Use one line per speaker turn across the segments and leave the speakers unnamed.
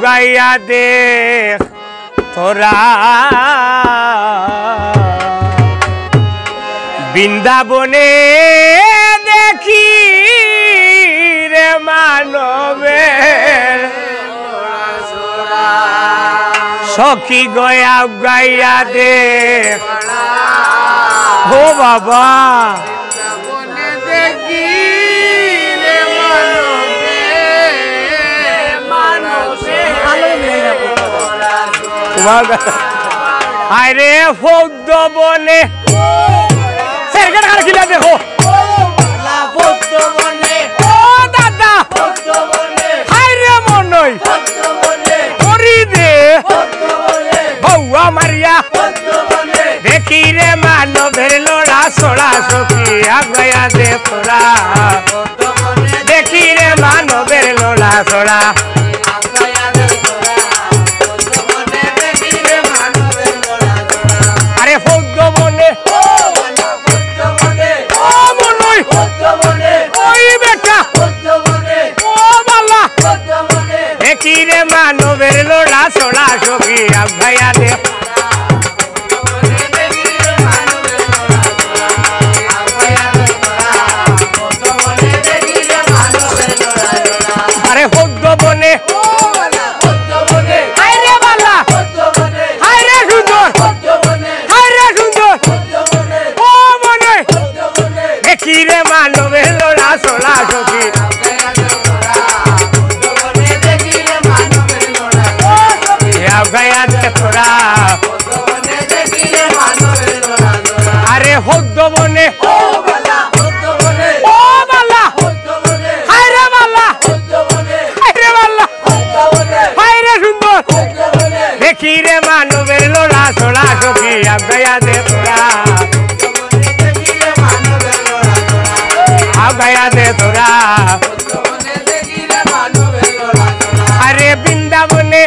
গাইয়া দেখ তোরা বৃন্দাবনে দেখি রে মানবের সখী গয়া গাইয়া দেখ ও বাবা আরে ফৌদ্দ বনে দেখো ও দাদা হাইরে মনই করি দে বউয়া মারিয়া দেখি রে মানবের লোড়া সোড়া সখী আগায়া দে তোরা দেখি রে মানবের লোড়া সোড়া আরে ফৌদ্দ বনে দেখি রে মানবের লোড়া সোড়া সখী আগায়া দে আরে ফৌদ্দ বনে হায়রে বালা হায়রে সুন্দর হায়রে সুন্দর ও মনে দেখি রে মানবের লোড়া সোড়া সখী আরে ফৌদ্দ বনে ও বালা হায়রে বালা হায়রে বালা হায়রে সুন্দর দেখি রে মানবের লোড়া সোড়া সখী আগায়া দে তোরা আগায়া দে তোরা আরে বৃন্দাবনে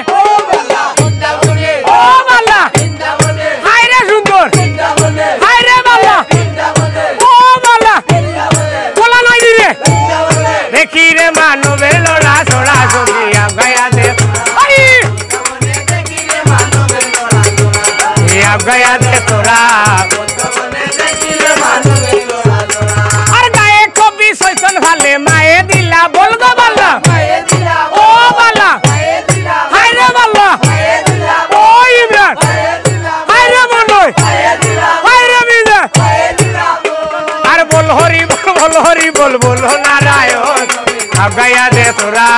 দেখি রে মানবের লোড়া সোড়া সখী আগায়া দে আগায়া দে তোরা আর গায়ে কবি সৈতন ভালে মায়ে দিলা বলগো বাল্লা ও বাল্লা হায়রে বাল্লা ও ইমরান হায়রে মনই হায়রে বিজয় আর বল হরি বল বল নারায়ণ আগায়া দে তোরা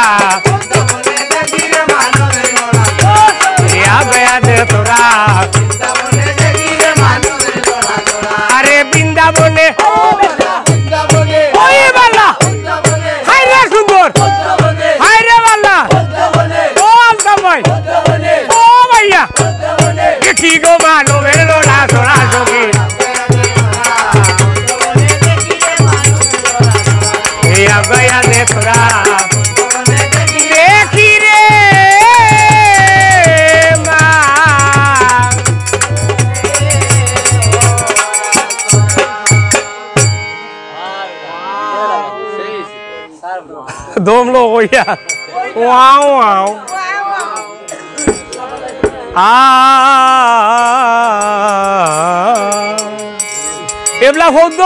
আগায়া দে তোরা আরে বৃন্দাবনে ওই বালা হায়রে সুন্দর হায়রে বালা ও আলতামাই ও ভাইয়া দেখি গো মানবের লোড়া সোড়া সখী আগায়া দে তোরা দেখি রে মা দম লো কইয়া ওয়াও ওয়াও এবলা ফৌদ্দ